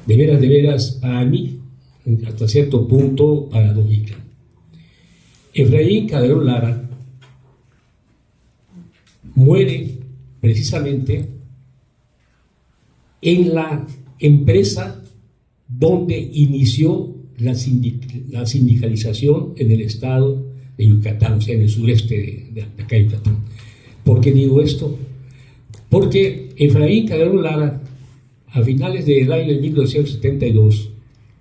de veras, para mí, hasta cierto punto, paradójica. Efraín Calderón Lara muere precisamente en la empresa donde inició la sindicalización en el estado de Yucatán, o sea, en el sureste de acá Yucatán. ¿Por qué digo esto? Porque Efraín Calderón Lara, a finales del año de 1972,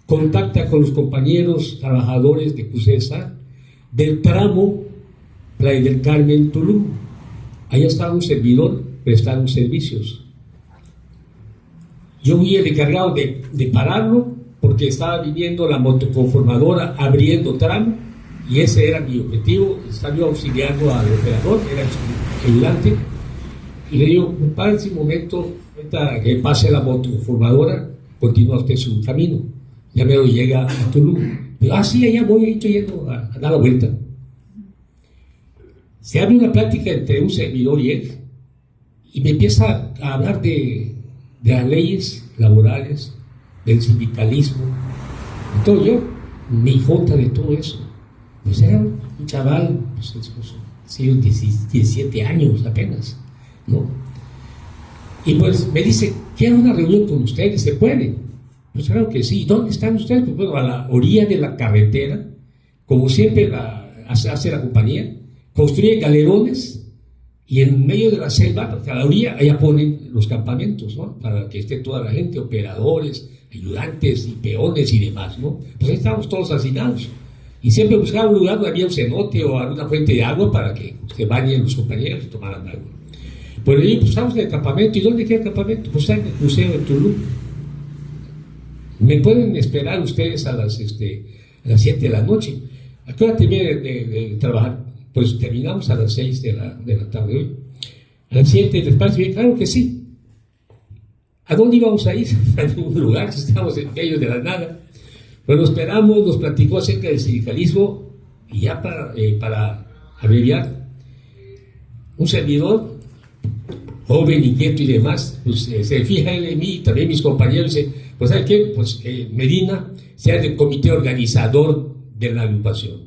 contacta con los compañeros trabajadores de CUSESA del tramo Playa del Carmen, Tulum. Allá estaba un servidor prestando servicios. Yo fui el encargado de pararlo porque estaba viniendo la motoconformadora abriendo tramo y ese era mi objetivo. Estaba yo auxiliando al operador, era su ayudante, y le digo, párese un momento, ahorita que pase la motoconformadora, continúa usted su camino. Ya me llega a Tulum. Digo, sí, allá voy, ahí estoy yendo a dar la vuelta. Se abre una plática entre un servidor y él, y me empieza a hablar de las leyes laborales, del sindicalismo, y todo. Yo, mi jota de todo eso, pues era un chaval, pues, 17 años apenas, ¿no? Y pues me dice, quiero una reunión con ustedes, ¿se puede? Pues claro que sí. ¿Dónde están ustedes? Pues bueno, a la orilla de la carretera, como siempre hace la compañía, construye galerones y en medio de la selva, a la orilla, allá ponen los campamentos, ¿no? Para que esté toda la gente, operadores, ayudantes y peones y demás, ¿no? Pues ahí estábamos todos hacinados. Y siempre buscaba un lugar donde había un cenote o alguna fuente de agua para que se bañen los compañeros y tomaran agua. Pues allí pues, estamos en el campamento. ¿Y dónde queda el campamento? Pues está en el Museo de Tulum. ¿Me pueden esperar ustedes a las 7 de la noche? ¿A qué hora terminé de trabajar? Pues terminamos a las 6 de la tarde hoy. A las 7, ¿les parece bien? Claro que sí. ¿A dónde íbamos a ir? A ningún lugar, estábamos en medio de la nada. Pues lo esperamos, nos platicó acerca del sindicalismo y ya para abreviar, un servidor, joven, inquieto y demás, pues se fija él en mí y también mis compañeros, dice, pues ¿sabe qué? Pues Medina sea del comité organizador de la agrupación.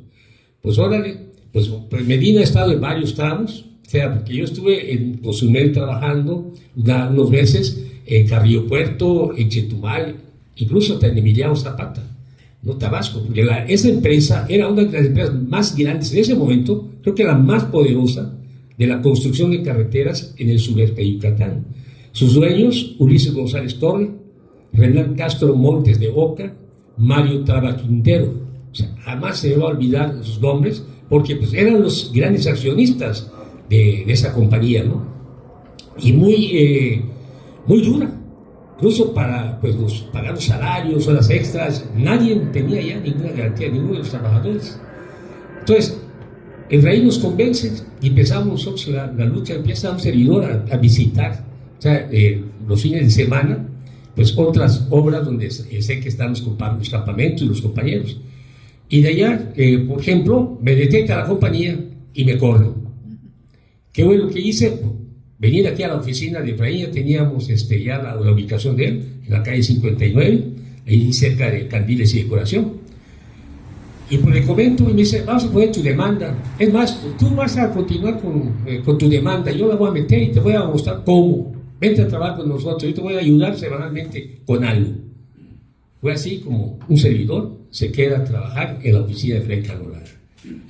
Pues órale, pues Medina ha estado en varios tramos, o sea, porque yo estuve en Cozumel trabajando unos meses, en Carrillo Puerto, en Chetumal, incluso en Emiliano Zapata, ¿no? Tabasco, porque esa empresa era una de las empresas más grandes en ese momento, creo que la más poderosa de la construcción de carreteras en el sureste de Yucatán. Sus dueños, Ulises González Torre, Renan Castro Montes de Oca, Mario Traba Quintero. O sea, jamás se me va a olvidar sus nombres, porque pues, eran los grandes accionistas de esa compañía, ¿no? Y muy dura. Incluso para pues, pagar los salarios, horas extras, nadie tenía ya ninguna garantía, ninguno de los trabajadores. Entonces, Efraín nos convence y empezamos nosotros la lucha, empieza un servidor a visitar, o sea, los fines de semana, pues otras obras donde sé que están los campamentos y los compañeros. Y de allá, por ejemplo, me detecta la compañía y me corren. ¿Qué fue lo que hice? Venir aquí a la oficina de Efraín, ya teníamos ya la ubicación de él, en la calle 59, ahí cerca de Candiles y Decoración. Y pues le comento y me dice, vamos a poner tu demanda. Es más, tú vas a continuar con tu demanda, yo la voy a meter y te voy a mostrar cómo. Vente a trabajar con nosotros, yo te voy a ayudar semanalmente con algo. Fue así como un servidor se queda a trabajar en la oficina de Efraín Calderón Lara.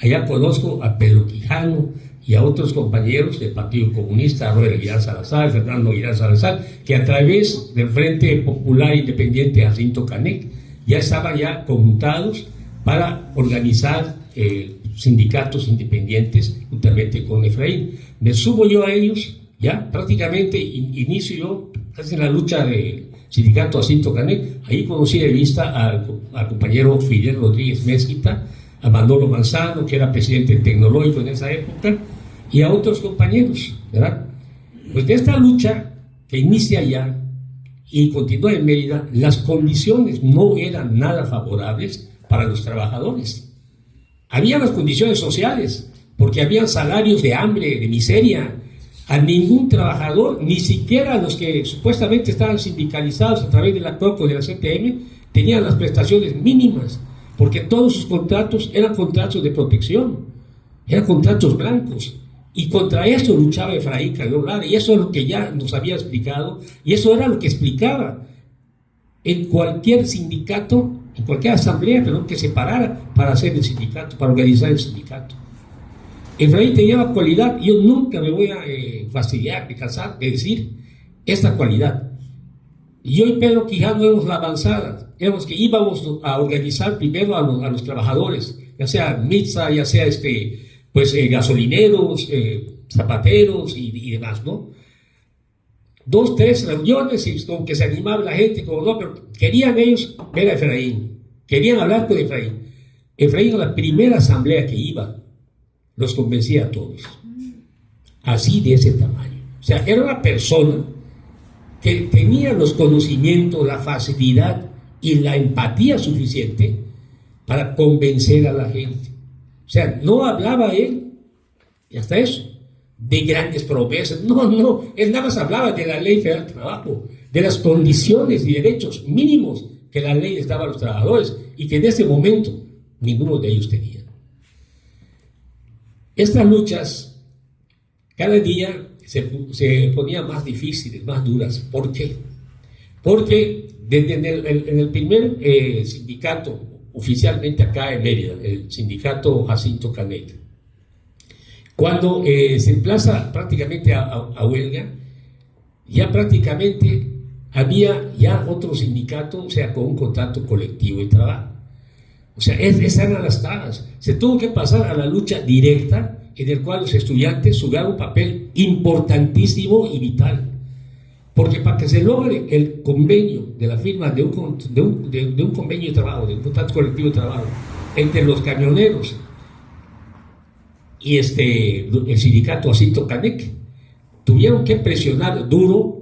Allá conozco a Pedro Quijano y a otros compañeros del Partido Comunista, a Robert Aguilar Salazar, Fernando Aguilar Salazar, que a través del Frente Popular Independiente Jacinto Canec ya estaban ya conjuntados para organizar sindicatos independientes juntamente con Efraín. Me subo yo a ellos, ya prácticamente inicio yo en la lucha del sindicato Jacinto Canec. Ahí conocí de vista al compañero Fidel Rodríguez Mezquita, a Manolo Manzano, que era presidente tecnológico en esa época, y a otros compañeros, ¿verdad? Pues de esta lucha que inicia ya y continúa en Mérida, las condiciones no eran nada favorables para los trabajadores. Había las condiciones sociales, porque había salarios de hambre, de miseria, a ningún trabajador, ni siquiera a los que supuestamente estaban sindicalizados a través de la COCO, de la CTM, tenían las prestaciones mínimas, porque todos sus contratos eran contratos de protección, eran contratos blancos. Y contra eso luchaba Efraín Calderón Lara, y eso es lo que ya nos había explicado, y eso era lo que explicaba en cualquier sindicato, en cualquier asamblea, perdón, que se parara para hacer el sindicato, para organizar el sindicato. Efraín tenía la cualidad, yo nunca me voy a fastidiar, ni cansar de decir esta cualidad. Y yo y Pedro Quijano éramos la avanzada, éramos que íbamos a organizar primero a los trabajadores, ya sea MITSA, ya sea gasolineros, zapateros y demás, ¿no? 2, 3 reuniones y como que se animaba la gente, como no, pero querían ellos ver a Efraín, querían hablar con Efraín. Efraín, a la primera asamblea que iba, los convencía a todos, así de ese tamaño. O sea, era una persona que tenía los conocimientos, la facilidad y la empatía suficiente para convencer a la gente. O sea, no hablaba él, y hasta eso, de grandes promesas. No, él nada más hablaba de la Ley Federal del Trabajo, de las condiciones y derechos mínimos que la ley les daba a los trabajadores y que en ese momento ninguno de ellos tenía. Estas luchas cada día se ponían más difíciles, más duras. ¿Por qué? Porque desde en el primer sindicato, oficialmente acá en Mérida, el sindicato Jacinto Canek, cuando se emplaza prácticamente a huelga, ya prácticamente había ya otro sindicato, o sea, con un contrato colectivo de trabajo. O sea, esas eran las tablas. Se tuvo que pasar a la lucha directa, en el cual los estudiantes jugaron un papel importantísimo y vital. Porque para que se logre el convenio de la firma de un convenio de trabajo, de un contrato colectivo de trabajo, entre los camioneros y el sindicato Jacinto Canek, tuvieron que presionar duro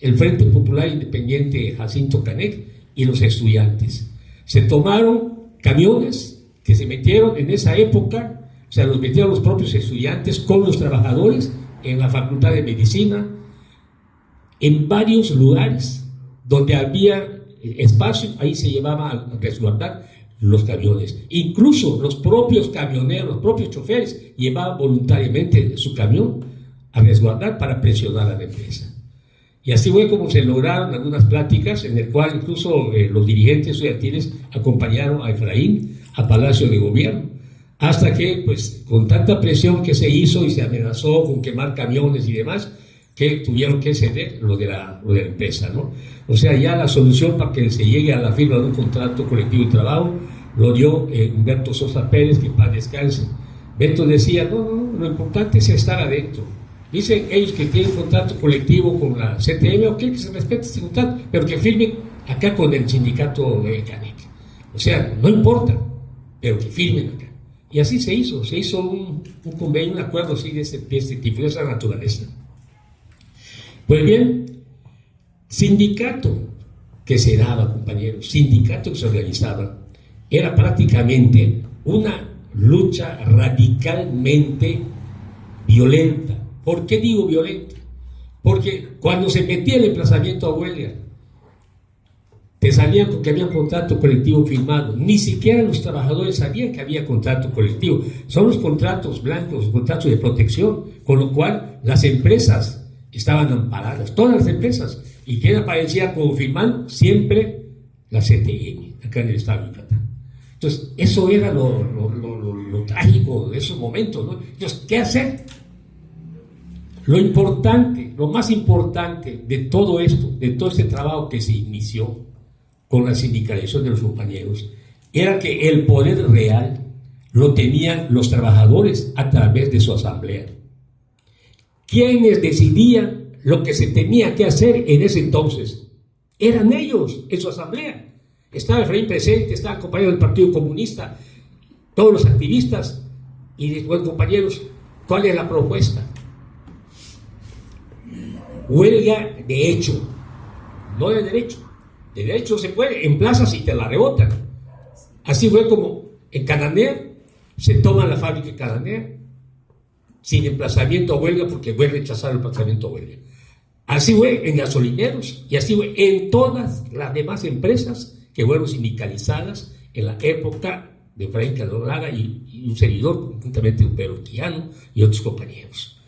el Frente Popular Independiente Jacinto Canek y los estudiantes. Se tomaron camiones que se metieron en esa época, o sea, los metieron los propios estudiantes con los trabajadores en la Facultad de Medicina, en varios lugares donde había espacio, ahí se llevaba a resguardar los camiones. Incluso los propios camioneros, los propios choferes llevaban voluntariamente su camión a resguardar para presionar a la empresa. Y así fue como se lograron algunas pláticas en el cual incluso los dirigentes estudiantiles acompañaron a Efraín a Palacio de Gobierno, hasta que, pues, con tanta presión que se hizo y se amenazó con quemar camiones y demás, que tuvieron que ceder lo de la empresa, ¿no? O sea, ya la solución para que se llegue a la firma de un contrato colectivo de trabajo lo dio Humberto Sosa Pérez, que en paz descanse. Beto decía, no, lo importante es estar adentro. Dicen ellos que tienen contrato colectivo con la CTM, ok, que se respete este contrato, pero que firmen acá con el sindicato de Canek. O sea, no importa, pero que firmen acá. Y así se hizo un convenio, un acuerdo así de este tipo, de esa naturaleza. Pues bien, sindicato que se daba, compañeros, sindicato que se organizaba, era prácticamente una lucha radicalmente violenta. ¿Por qué digo violenta? Porque cuando se metía el emplazamiento a huelga, te sabían que había un contrato colectivo firmado. Ni siquiera los trabajadores sabían que había contrato colectivo. Son los contratos blancos, los contratos de protección, con lo cual las empresas estaban amparadas, todas las empresas. ¿Y quién aparecía como firmando? Siempre la CTM, acá en el estado de Yucatán. Entonces, eso era lo trágico de esos momentos, ¿no? Entonces, ¿qué hacer? Lo importante, lo más importante de todo esto, de todo este trabajo que se inició con la sindicalización de los compañeros, era que el poder real lo tenían los trabajadores a través de su asamblea. ¿Quiénes decidían lo que se tenía que hacer en ese entonces? Eran ellos, en su asamblea. Estaba Efraín presente, estaba el compañero del Partido Comunista, todos los activistas, y después, compañeros, ¿cuál es la propuesta? Huelga de hecho, no de derecho. De derecho se puede, en plazas y te la rebotan. Así fue como en Cananea, se toma la fábrica de Cananea, sin emplazamiento a huelga porque fue rechazado el emplazamiento a huelga. Así fue en gasolineros y así fue en todas las demás empresas que fueron sindicalizadas en la época de Efraín Calderón Lara y un servidor, conjuntamente un Pedro Quijano y otros compañeros.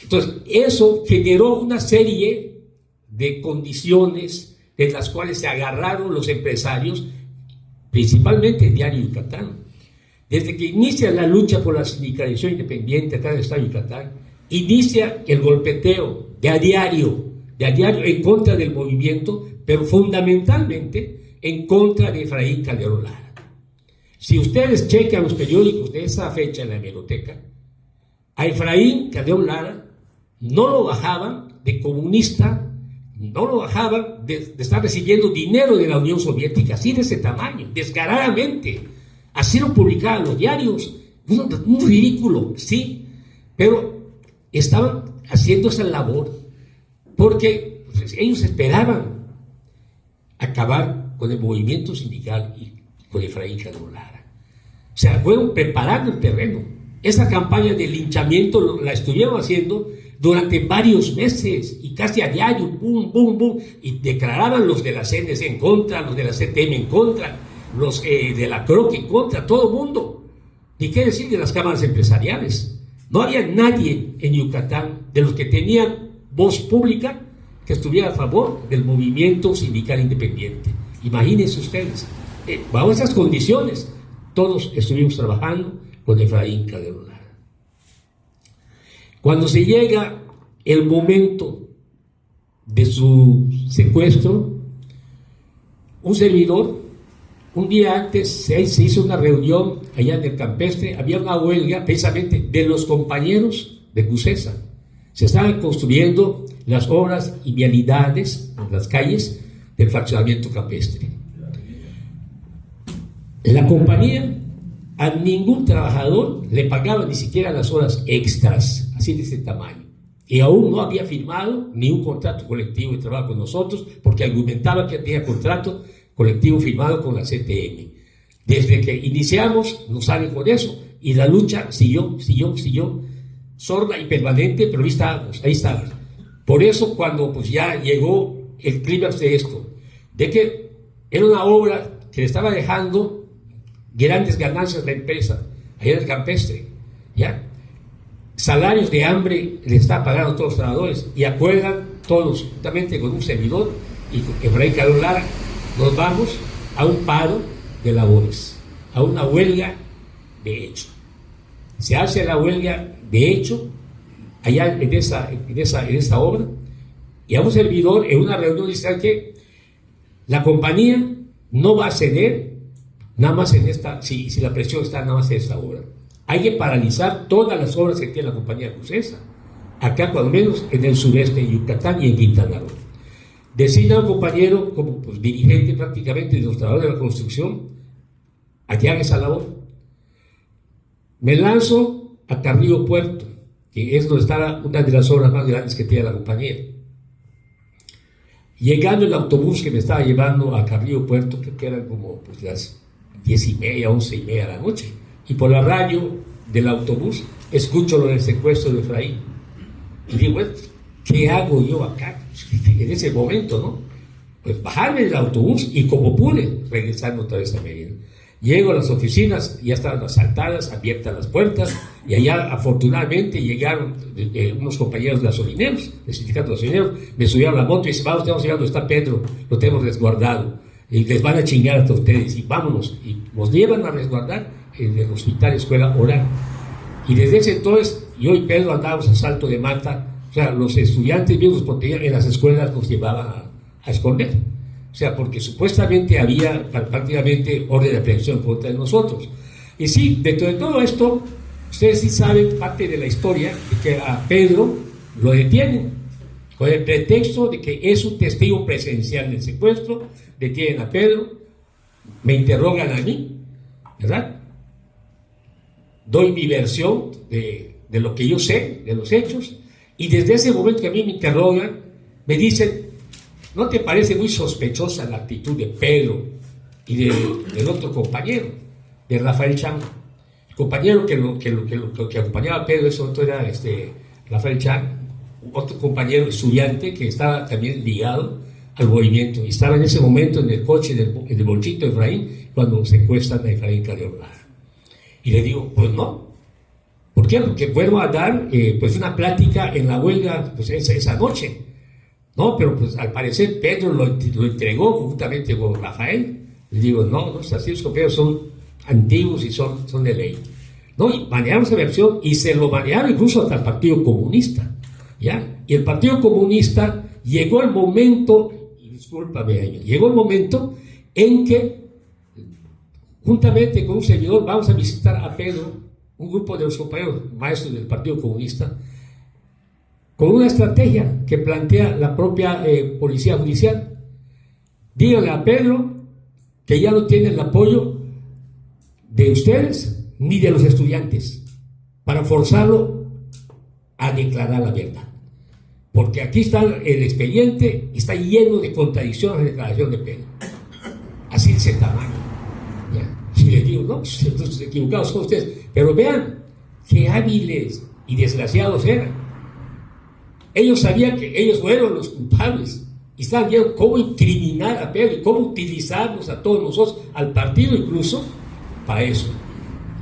Entonces, eso generó una serie de condiciones de las cuales se agarraron los empresarios, principalmente el diario Yucatán. Desde que inicia la lucha por la sindicalización independiente acá en el estado de Yucatán, inicia el golpeteo de a diario en contra del movimiento, pero fundamentalmente en contra de Efraín Calderón Lara. Si ustedes checan los periódicos de esa fecha en la hemeroteca, a Efraín Calderón Lara no lo bajaban de comunista, no lo bajaban de estar recibiendo dinero de la Unión Soviética, así de ese tamaño, descaradamente. Así lo publicaban los diarios, un ridículo, sí, pero estaban haciendo esa labor porque pues, ellos esperaban acabar con el movimiento sindical y con Efraín Calderón Lara. O sea, fueron preparando el terreno. Esa campaña de linchamiento la estuvieron haciendo durante varios meses y casi a diario, boom, boom, boom, y declaraban los de la CNC en contra, los de la CTM en contra, los de la CROC en contra, todo el mundo. Ni qué decir de las cámaras empresariales. No había nadie en Yucatán de los que tenían voz pública que estuviera a favor del movimiento sindical independiente. Imagínense ustedes, bajo esas condiciones, todos estuvimos trabajando con Efraín Calderón Lara. Cuando se llega el momento de su secuestro, un servidor, un día antes se hizo una reunión allá en el Campestre, había una huelga precisamente de los compañeros de CUSESA. Se estaban construyendo las obras y vialidades en las calles del fraccionamiento campestre. La compañía a ningún trabajador le pagaba ni siquiera las horas extras, así de ese tamaño. Y aún no había firmado ni un contrato colectivo de trabajo con nosotros, porque argumentaba que tenía contrato colectivo firmado con la CTM. Desde que iniciamos, nos salen con eso, y la lucha siguió, sorda y permanente, pero ahí estábamos. Por eso, cuando pues, ya llegó el clímax de esto, de que era una obra que le estaba dejando grandes ganancias a la empresa, allá en el Campestre, ¿ya? Salarios de hambre le está pagando a todos los trabajadores, y acuerdan todos, juntamente con un servidor y con Efraín Calderón Lara, nos vamos a un paro de labores, a una huelga de hecho. Se hace la huelga de hecho allá en esa obra, y a un servidor en una reunión dice que la compañía no va a ceder nada más en esta, si la presión está nada más en esta obra. Hay que paralizar todas las obras que tiene la compañía CUSESA, acá cuando menos en el sureste de Yucatán y en Quintana Roo. Designa a un compañero como pues, dirigente prácticamente de los trabajadores de la construcción a que haga esa labor. Me lanzo a Carrillo Puerto, que es donde está una de las obras más grandes que tiene la compañía. Llegando el autobús que me estaba llevando a Carrillo Puerto, que eran como pues, las 10:30, 11:30 de la noche, y por la radio del autobús escucho lo del secuestro de Efraín. Y digo, ¿qué hago yo acá? En ese momento, ¿no? Pues bajarme del autobús y como pude, regresando otra vez a Mérida. Llego a las oficinas, ya estaban asaltadas, abiertas las puertas, y allá afortunadamente llegaron unos compañeros gasolineros, del sindicato de gasolineros, me subieron a la moto y dicen, vamos, estamos llegando, está Pedro, lo tenemos resguardado, y les van a chingar hasta ustedes, y vámonos, y nos llevan a resguardar en el hospital Escuela Oral. Y desde ese entonces, yo y Pedro andábamos a salto de mata, o sea, los estudiantes mismos en las escuelas nos llevaban a esconder. O sea, porque supuestamente había prácticamente orden de aprehensión contra nosotros. Y sí, dentro de todo esto, ustedes sí saben parte de la historia de que a Pedro lo detienen con el pretexto de que es un testigo presencial del secuestro. Detienen a Pedro, me interrogan a mí, ¿verdad? Doy mi versión de lo que yo sé, de los hechos, y desde ese momento que a mí me interrogan, me dicen, ¿no te parece muy sospechosa la actitud de Pedro y del otro compañero, de Rafael Chango? El compañero que acompañaba a Pedro, eso era Rafael Chan, otro compañero estudiante que estaba también ligado al movimiento, y estaba en ese momento en el coche del Bolchito Efraín cuando secuestran a Efraín Carrión Lara. Y le digo, pues no. ¿Por qué? Porque fueron a dar pues una plática en la huelga pues esa noche. No, pero pues al parecer Pedro lo entregó juntamente con Rafael. Le digo, no, los así, los compañeros son antiguos y son de ley. No, y manejaron esa versión y se lo manejaron incluso hasta el Partido Comunista. ¿Ya? Y el Partido Comunista llegó el momento, y discúlpame, llegó el momento en que juntamente con un servidor vamos a visitar a Pedro, un grupo de los compañeros maestros del Partido Comunista, con una estrategia que plantea la propia Policía Judicial. Díganle a Pedro que ya no tiene el apoyo de ustedes ni de los estudiantes para forzarlo a declarar la verdad. Porque aquí está el expediente y está lleno de contradicciones en la declaración de Pedro. Así se tamaño. Y les digo, no, pues, equivocados son ustedes. Pero vean qué hábiles y desgraciados eran. Ellos sabían que ellos fueron los culpables y estaban viendo cómo incriminar a Pedro y cómo utilizarnos a todos nosotros, al partido incluso, para eso.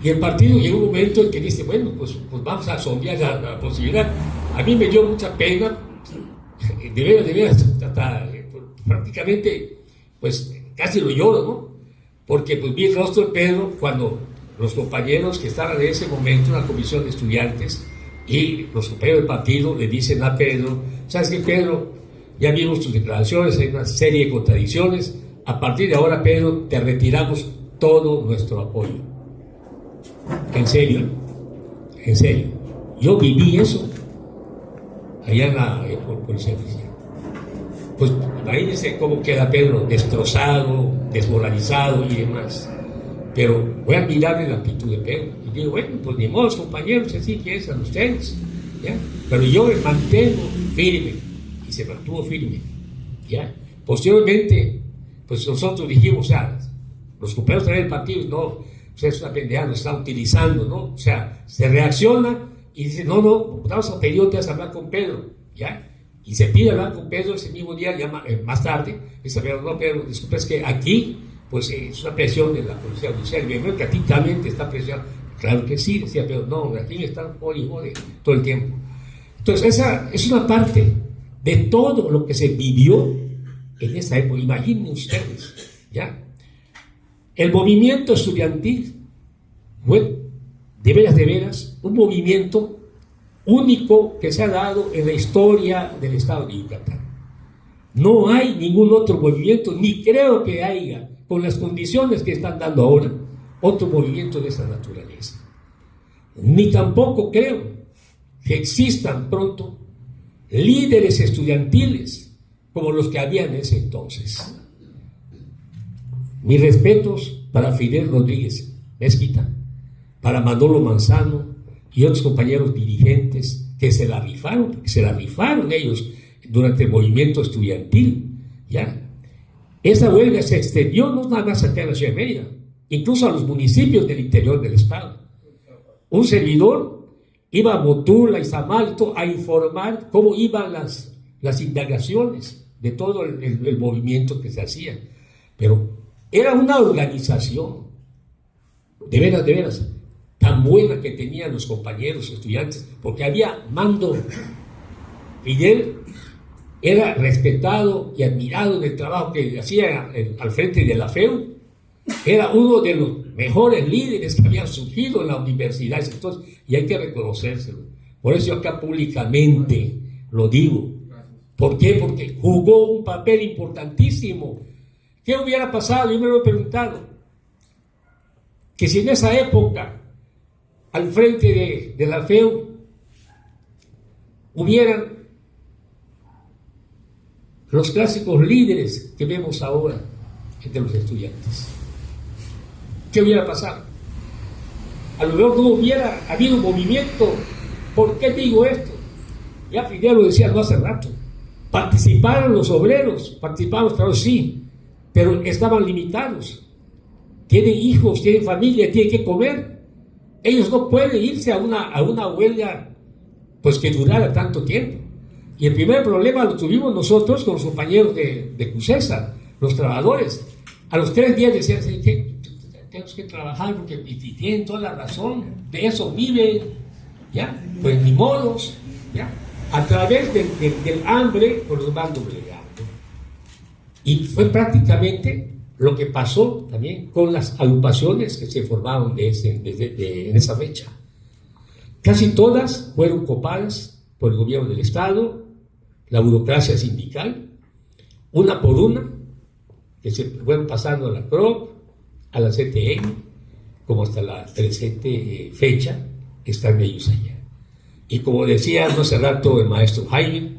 Y el partido llegó un momento en que dice, bueno, pues vamos a sondear la posibilidad. A mí me dio mucha pena, de veras, hasta prácticamente, pues casi lo lloro, ¿no? Porque pues vi el rostro de Pedro cuando los compañeros que estaban en ese momento en la comisión de estudiantes y los compañeros del partido le dicen a Pedro, ¿sabes qué, Pedro? Ya vimos tus declaraciones, hay una serie de contradicciones, a partir de ahora, Pedro, te retiramos todo nuestro apoyo. En serio, yo viví eso allá en la Policía Judicial. Pues imagínense cómo queda Pedro, destrozado, desmoralizado y demás. Pero voy a admirarle la actitud de Pedro. Y digo, bueno, pues ni modo, compañeros, así piensan ustedes. ¿Ya? Pero yo me mantengo firme. Y se mantuvo firme. ¿Ya? Posteriormente, pues nosotros dijimos, o sea, los compañeros del partido, no, o sea, es una pendeja, nos están utilizando, ¿no? O sea, se reacciona y dice, no, vamos a pedir otra vez a hablar con Pedro. ¿Ya? Y se pide hablar con Pedro ese mismo día, más tarde, dice, pero no, Pedro, disculpa, es que aquí, pues es una presión de la Policía Judicial, y me veo que a ti también te está presionando. Claro que sí, decía Pedro, no, aquí me están jode todo el tiempo. Entonces, esa es una parte de todo lo que se vivió en esa época. Imaginen ustedes, ¿ya? El movimiento estudiantil fue, de veras, un movimiento único que se ha dado en la historia del estado de Yucatán. No hay ningún otro movimiento, ni creo que haya, con las condiciones que están dando ahora, otro movimiento de esa naturaleza. Ni tampoco creo que existan pronto líderes estudiantiles como los que había en ese entonces. Mis respetos para Fidel Rodríguez Mezquita, para Manolo Manzano y otros compañeros dirigentes que se la rifaron ellos durante el movimiento estudiantil, ¿ya? Esa huelga se extendió no nada más acá en la Ciudad de Mérida, incluso a los municipios del interior del estado. Un servidor iba a Motula, Izamal, a informar cómo iban las indagaciones de todo el movimiento que se hacía. Pero era una organización, de veras, tan buena que tenían los compañeros estudiantes, porque había mando. Fidel era respetado y admirado en el trabajo que hacía al frente de la FEU. Era uno de los mejores líderes que habían surgido en la universidad, entonces, y hay que reconocérselo. Por eso yo acá públicamente lo digo. ¿Por qué? Porque jugó un papel importantísimo. ¿Qué hubiera pasado? Yo me lo he preguntado. Que si en esa época, al frente de la FEU, hubieran los clásicos líderes que vemos ahora entre los estudiantes. ¿Qué hubiera pasado? A lo mejor no hubiera habido un movimiento. ¿Por qué digo esto? Ya Fidel lo decía no hace rato. Participaron los obreros, participaron los trabajadores, sí, pero estaban limitados. Tienen hijos, tienen familia, tienen que comer. ellos no pueden irse a una huelga pues que durara tanto tiempo. Y el primer problema lo tuvimos nosotros con los compañeros de CUSESA, los trabajadores. A los 3 días decían, sí, tenemos que trabajar porque y tienen toda la razón, de eso viven, ¿ya? Pues ni modos, ¿ya? A través del hambre pues los van doblegando. Y fue prácticamente lo que pasó también con las agrupaciones que se formaron en esa fecha. Casi todas fueron copadas por el gobierno del Estado, la burocracia sindical, una por una, que se fueron pasando a la CROC, a la CTN, como hasta la presente fecha, están ellos allá. Y como decía hace rato el maestro Jaime,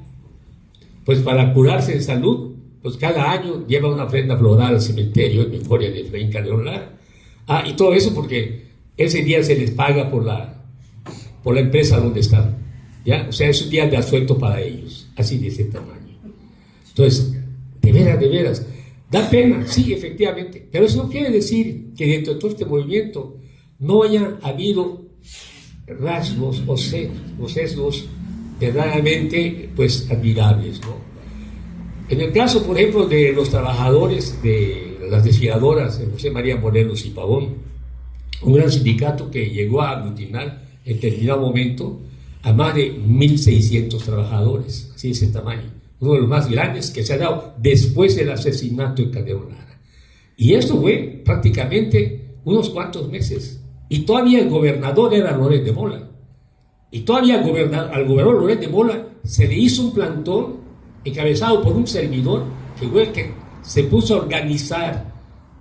pues para curarse de salud, pues cada año lleva una ofrenda floral al cementerio en memoria de Efraín Calderón Lara. Y todo eso porque ese día se les paga por la empresa donde están, ¿ya? O sea, es un día de asueto para ellos, así de ese tamaño. Entonces, de veras, da pena, sí, efectivamente, pero eso no quiere decir que dentro de todo este movimiento no haya habido rasgos o sesgos verdaderamente, pues, admirables, ¿no? En el caso, por ejemplo, de los trabajadores de las desfiladoras, José María Morelos y Pavón, un gran sindicato que llegó a aglutinar en determinado momento a más de 1.600 trabajadores, así de ese tamaño, uno de los más grandes que se ha dado después del asesinato de Calderón Lara. Y esto fue prácticamente unos cuantos meses, y todavía el gobernador era Loret de Mola, y todavía al gobernador Loret de Mola se le hizo un plantón encabezado por un servidor que se puso a organizar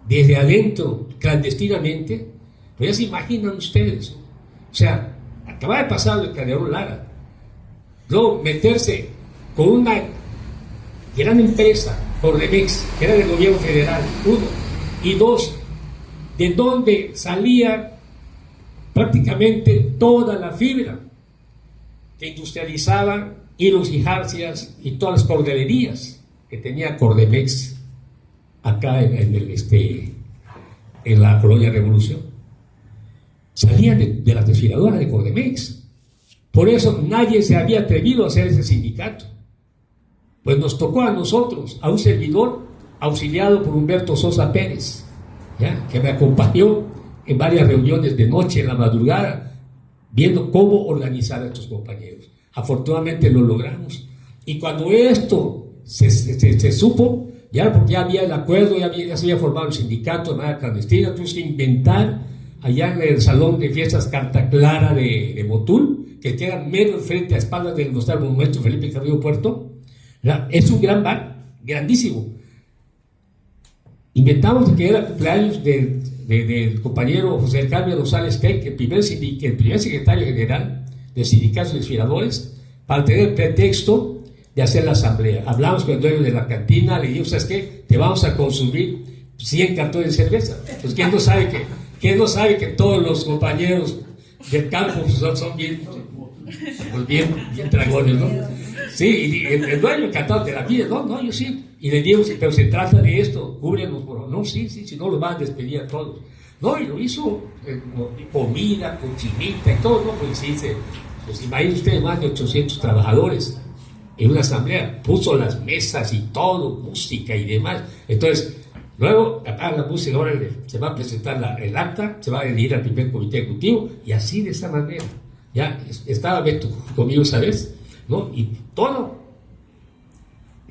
desde adentro clandestinamente. Pues ya se imaginan ustedes, o sea, acaba de pasar el Calderón Lara, luego meterse con una gran empresa, Cordemex, que era del gobierno federal, 1, y 2, de donde salía prácticamente toda la fibra que industrializaba hilos y jarcias y todas las cordelerías que tenía Cordemex acá en la Colonia Revolución. Salían de las desfiladoras de Cordemex. Por eso nadie se había atrevido a hacer ese sindicato. Pues nos tocó a nosotros, a un servidor auxiliado por Humberto Sosa Pérez, ¿ya? Que me acompañó en varias reuniones de noche, en la madrugada, viendo cómo organizar a estos compañeros. Afortunadamente lo logramos. Y cuando esto se supo, ya porque ya había el acuerdo, ya se había formado el sindicato de manera clandestina, tuvimos que inventar allá en el salón de fiestas Carta Clara de Motul, que queda medio frente a espaldas del monumento Felipe Carrillo Puerto. Es un gran bar, grandísimo. Inventamos que era cumpleaños del compañero José Carlos Rosales Peck, el primer secretario general de sindicatos desfiladores, para tener el pretexto de hacer la asamblea. Hablamos con el dueño de la cantina, le dijimos, ¿sabes qué? Te vamos a consumir 100 cartones de cerveza. Pues ¿quién no sabe que todos los compañeros del campo son bien dragones, ¿no? Sí, y el dueño encantado te la pide, no, yo sí. Y le digo, pero se trata de esto, cúbrenos por... No, sí, si no los van a despedir a todos. No, y lo hizo comida, cochinita y todo, ¿no? Pues sí, pues imaginen ustedes más de 800 trabajadores en una asamblea, puso las mesas y todo, música y demás. Entonces, luego, la música, ahora se va a presentar el acta, se va a elegir al primer comité ejecutivo, y así de esa manera. Ya estaba Beto conmigo, ¿sabes? ¿No? Y todo,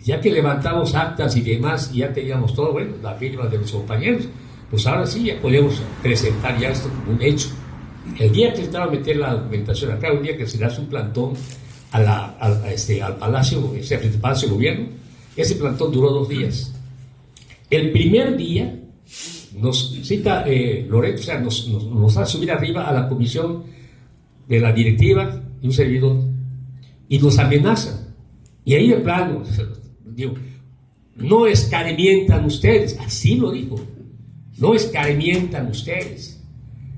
ya que levantamos actas y demás, y ya teníamos todo, bueno, la firma de los compañeros, pues ahora sí ya podemos presentar ya esto como un hecho. El día que estaba a meter la documentación acá, un día que se le hace un plantón al Palacio, el Palacio de Gobierno, ese plantón duró 2 días. El primer día nos cita Loreto, o sea, nos va a subir arriba a la comisión de la directiva y un servidor, y nos amenaza. Y ahí de plano, digo, no escarmientan ustedes, así lo dijo, no escarmientan ustedes.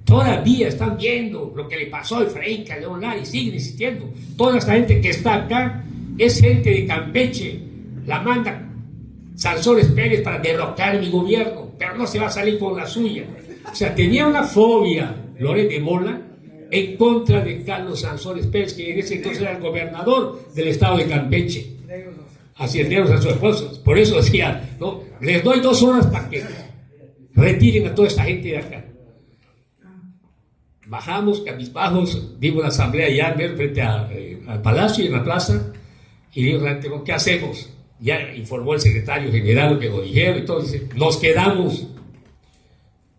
Todavía están viendo lo que le pasó a Efraín Calderón Lara y siguen insistiendo. Toda esta gente que está acá es gente de Campeche, la manda Sansores Pérez para derrocar mi gobierno, pero no se va a salir con la suya. O sea, tenía una fobia Loret de Mola en contra de Carlos Sanzones Pérez, que en ese entonces era el gobernador del estado de Campeche. Así es, Negro Sanzones. Por eso decía, ¿no? Les doy 2 horas para que retiren a toda esta gente de acá. Bajamos, cabizbajos, dimos una asamblea ya frente al palacio y en la plaza, y digo, ¿qué hacemos? Ya informó el secretario general lo que nos dijeron y todo, dice, nos quedamos.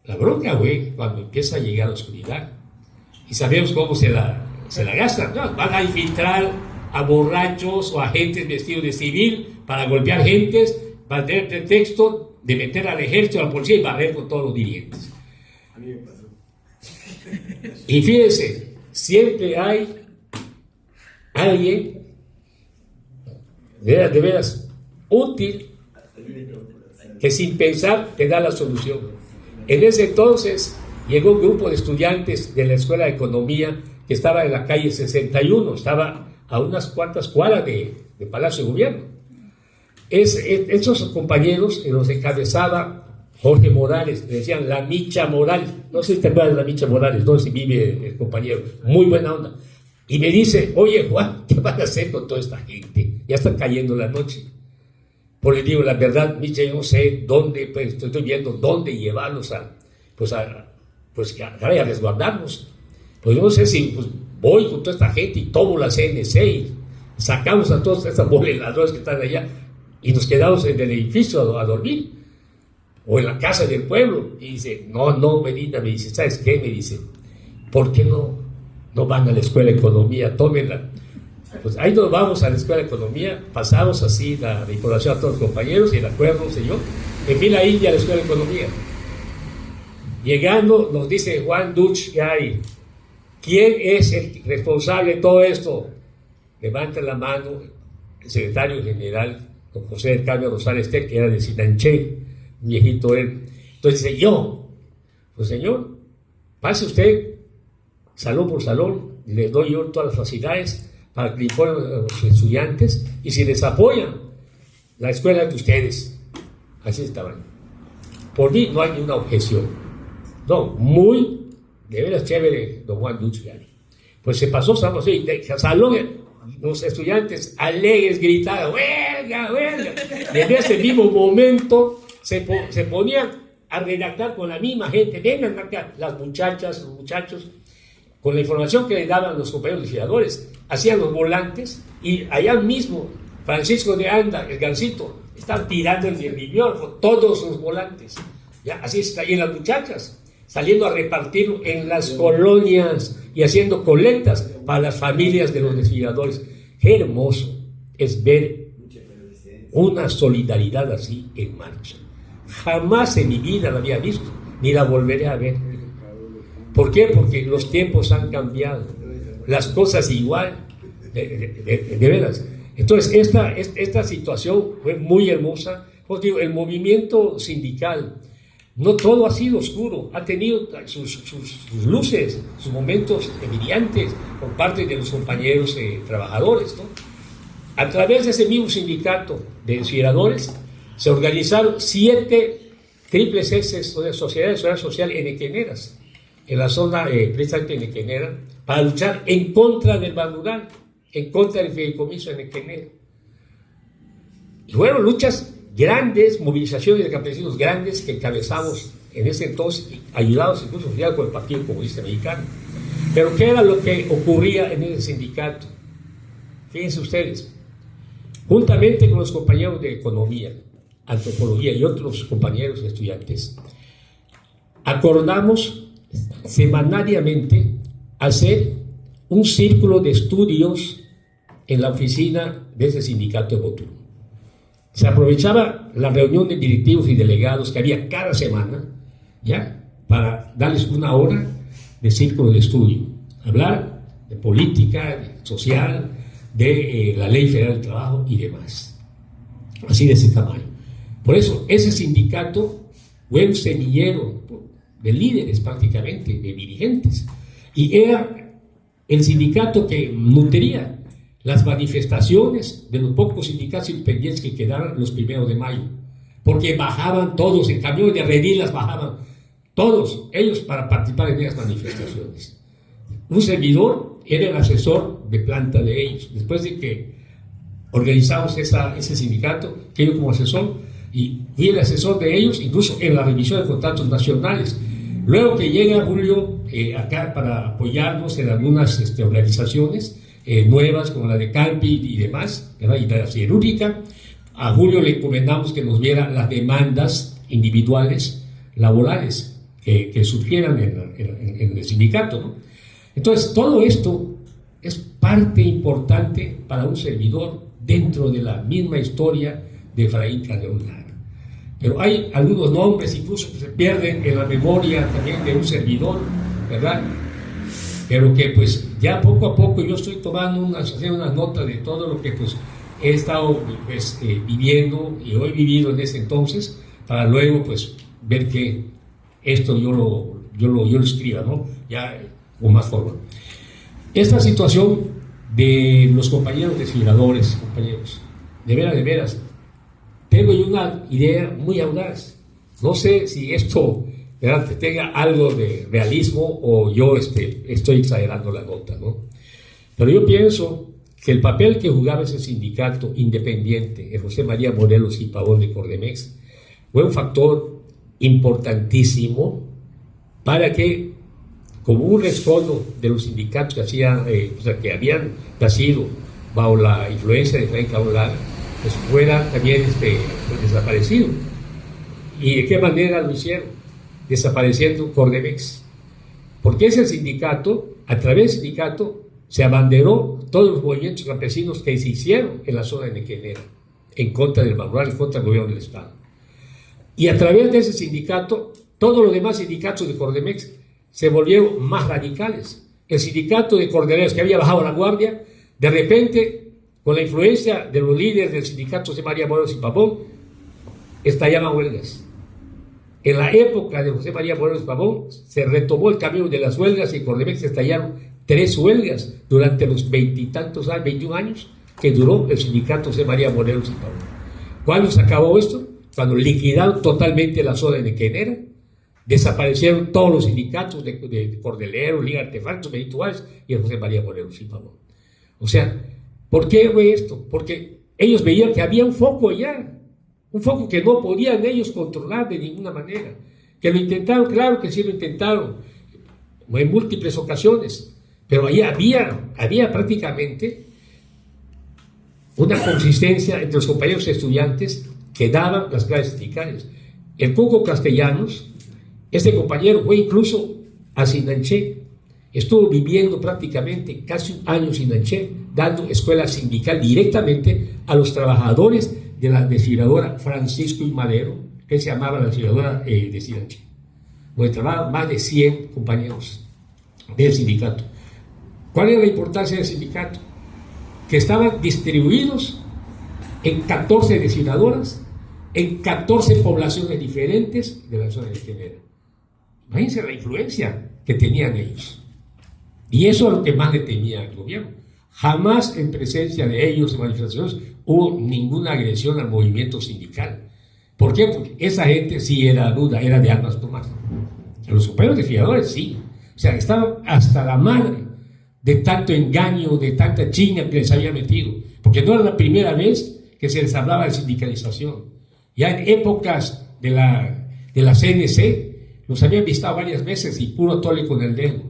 La bronca, güey, cuando empieza a llegar la oscuridad, y sabemos cómo se la gastan, ¿no? Van a infiltrar a borrachos o a agentes vestidos de civil para golpear gentes, para tener pretexto de meter al ejército, a la policía y barrer con todos los dirigentes. A mí me pasó. Y fíjense, siempre hay alguien de veras útil que sin pensar te da la solución. En ese entonces llegó un grupo de estudiantes de la Escuela de Economía que estaba en la calle 61, estaba a unas cuantas cuadras de Palacio de Gobierno. Esos compañeros los encabezaba Jorge Morales, le decían la Micha Morales, no sé si te acuerdas de la Micha Morales, no sé si vive el compañero, muy buena onda. Y me dice, oye Juan, ¿qué van a hacer con toda esta gente? Ya está cayendo la noche. Pues le digo, la verdad, Micha, yo no sé dónde, pues estoy viendo dónde llevarlos a resguardarnos. Pues yo no sé si pues, voy con toda esta gente y tomo la CNC y sacamos a todas estas boleadores que están allá y nos quedamos en el edificio a dormir. O en la casa del pueblo. Y dice, no, Medina, me dice, ¿sabes qué? Me dice, ¿por qué no van a la Escuela de Economía? Tómenla. Pues ahí nos vamos a la Escuela de Economía, pasamos así la información a todos los compañeros y el acuerdo, señor, en fila india a la Escuela de Economía. Llegando, nos dice Juan Duch Gay, ¿quién es el responsable de todo esto? Levanta la mano el secretario general, don José del Carmen Rosales Tec, que era de Sinanché, viejito él. Entonces dice, yo, pues señor, pase usted salón por salón, le doy yo todas las facilidades para que informen a los estudiantes y si les apoyan, la escuela de ustedes. Así estaban. Por mí no hay ninguna objeción. No, muy, de veras chévere, don Juan Duchgari. Pues se pasó, estamos ahí, salón, los estudiantes alegres gritaban, ¡huelga, huelga! Y en ese mismo momento se ponían a redactar con la misma gente, vengan acá, las muchachas, los muchachos, con la información que le daban los compañeros legisladores, hacían los volantes y allá mismo, Francisco de Anda, el Gancito, estaba tirando el bibliógrafo, todos los volantes, ya, así está, y las muchachas, saliendo a repartirlo en las colonias y haciendo colectas para las familias de los desfiladores. Qué hermoso es ver una solidaridad así en marcha. Jamás en mi vida la había visto, ni la volveré a ver. ¿Por qué? Porque los tiempos han cambiado, las cosas igual, de veras. Entonces, esta situación fue muy hermosa. Os digo, el movimiento sindical, no todo ha sido oscuro, ha tenido sus luces, sus momentos brillantes por parte de los compañeros trabajadores, ¿no? A través de ese mismo sindicato de desfiladores se organizaron 7 triples S, sociedades de seguridad social enequeneras, en la zona precisamente enequenera, para luchar en contra del Banrural, en contra del fideicomiso enequenero. Y fueron luchas grandes, movilizaciones de campesinos grandes que encabezamos en ese entonces, ayudados incluso por el Partido Comunista Mexicano. Pero ¿qué era lo que ocurría en ese sindicato? Fíjense ustedes, juntamente con los compañeros de Economía, Antropología y otros compañeros estudiantes, acordamos semanariamente hacer un círculo de estudios en la oficina de ese sindicato de Botú. Se aprovechaba la reunión de directivos y delegados que había cada semana, ¿ya?, para darles una hora de círculo de estudio, hablar de política social, de la Ley Federal del Trabajo y demás, así de ese tamaño. Por eso, ese sindicato fue un semillero de líderes prácticamente, de dirigentes, y era el sindicato que nutría las manifestaciones de los pocos sindicatos independientes que quedaron los 1 de mayo, porque bajaban todos, en camiones de redilas bajaban, todos ellos para participar en esas manifestaciones. un servidor era el asesor de planta de ellos. Después de que organizamos ese sindicato, que yo como asesor, y fui el asesor de ellos, incluso en la revisión de contratos nacionales. Luego que llega Julio acá para apoyarnos en algunas organizaciones nuevas, como la de Campi y demás, ¿verdad? Y la siderúrgica, a Julio le encomendamos que nos viera las demandas individuales laborales que surgieran en el sindicato, ¿no? Entonces, todo esto es parte importante para un servidor dentro de la misma historia de Efraín Calderón Lara. Pero hay algunos nombres incluso que se pierden en la memoria también de un servidor, ¿verdad? Pero que pues ya poco a poco yo estoy haciendo unas notas de todo lo que pues he estado pues, viviendo y he vivido en ese entonces, para luego pues ver que esto yo lo escriba, ¿no? Ya con más forma. Esta situación de los compañeros desfiladores, compañeros, de veras, tengo yo una idea muy audaz. No sé si esto, ¿verdad?, tenga algo de realismo o yo estoy exagerando la nota, ¿no? Pero yo pienso que el papel que jugaba ese sindicato independiente, el José María Morelos y Pavón de Cordemex, fue un factor importantísimo para que, como un respaldo de los sindicatos que habían nacido bajo la influencia de Efraín Calderón Lara, pues fuera también desaparecido. ¿Y de qué manera lo hicieron? Desapareciendo Cordemex. Porque es el sindicato, a través del sindicato, se abanderó todos los movimientos campesinos que se hicieron en la zona de Nequenera, en contra del Manuel, en contra del gobierno del Estado. Y a través de ese sindicato, todos los demás sindicatos de Cordemex se volvieron más radicales. El sindicato de cordeleros, que había bajado la guardia, de repente, con la influencia de los líderes del sindicato José María Morelos y Pavón, estallaban huelgas. En la época de José María Morelos y Pavón, se retomó el camino de las huelgas y en Cordemex se estallaron 3 huelgas durante los 21 años que duró el sindicato José María Morelos y Pavón. ¿Cuándo se acabó esto? Cuando liquidaron totalmente la zona de Nequenera, desaparecieron todos los sindicatos de cordeleros, Liga Artefactos, Benito Juárez y el José María Morelos y Pavón. O sea, ¿por qué fue esto? Porque ellos veían que había un foco allá, un foco que no podían ellos controlar de ninguna manera. Que lo intentaron, claro que sí lo intentaron, en múltiples ocasiones, pero ahí había prácticamente una consistencia entre los compañeros estudiantes que daban las clases sindicales. El Cuco Castellanos, este compañero fue incluso a Sinanché, estuvo viviendo prácticamente casi un año en Sinanché, dando escuela sindical directamente a los trabajadores de la desfiladora Francisco y Madero, que se llamaba la desfiladora de Sinanché, donde trabajaban más de 100 compañeros del sindicato. ¿Cuál era la importancia del sindicato? Que estaban distribuidos en 14 desfiladoras, en 14 poblaciones diferentes de la zona de Nequenera. Imagínense la influencia que tenían ellos. Y eso es lo que más le temía al gobierno. Jamás en presencia de ellos en manifestaciones hubo ninguna agresión al movimiento sindical. ¿Por qué? Porque esa gente sí era duda, era de armas tomadas. Los compañeros desfiladores sí. O sea, estaban hasta la madre de tanto engaño, de tanta chinga que les había metido. Porque no era la primera vez que se les hablaba de sindicalización. Ya en épocas de la CNC, los habían visto varias veces y puro tole con el dedo.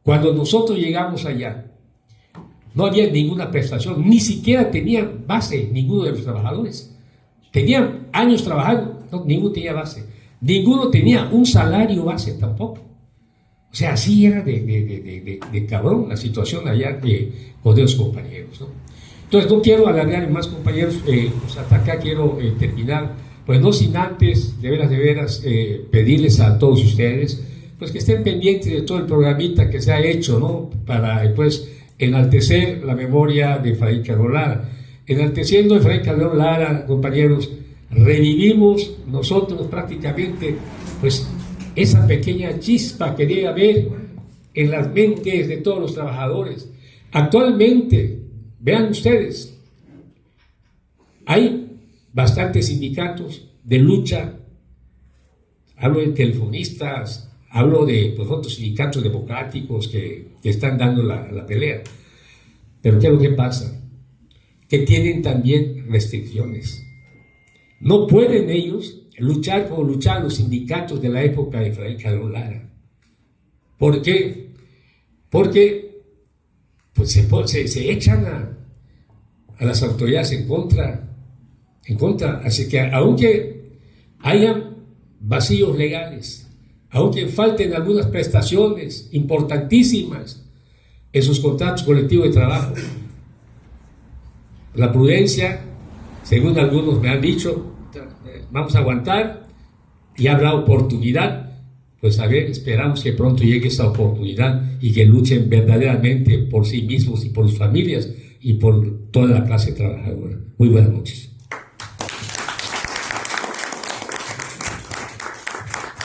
Cuando nosotros llegamos allá, no había ninguna prestación, ni siquiera tenían base ninguno de los trabajadores. Tenían años trabajando, no, ninguno tenía base. Ninguno tenía un salario base tampoco. O sea, así era de cabrón la situación allá con los compañeros, ¿no? Entonces, no quiero alargar más, compañeros, pues hasta acá quiero terminar, pues no sin antes, de veras, pedirles a todos ustedes, pues que estén pendientes de todo el programita que se ha hecho, ¿no? Para, pues, enaltecer la memoria de Efraín Calderón Lara. Enalteciendo a Efraín Calderón Lara, compañeros, revivimos nosotros prácticamente, pues, esa pequeña chispa que debe haber en las mentes de todos los trabajadores. Actualmente, vean ustedes, hay bastantes sindicatos de lucha, hablo de telefonistas, Hablo de pues, otros sindicatos democráticos que están dando la pelea. Pero ¿qué es lo que pasa? Que tienen también restricciones. No pueden ellos luchar como luchaban los sindicatos de la época de Fray Calderón Lara. ¿Por qué? Porque pues, se echan a las autoridades en contra. Así que aunque haya vacíos legales, aunque falten algunas prestaciones importantísimas en sus contratos colectivos de trabajo, la prudencia, según algunos me han dicho, vamos a aguantar y habrá oportunidad. Pues a ver, esperamos que pronto llegue esa oportunidad y que luchen verdaderamente por sí mismos y por sus familias y por toda la clase trabajadora. Muy buenas noches.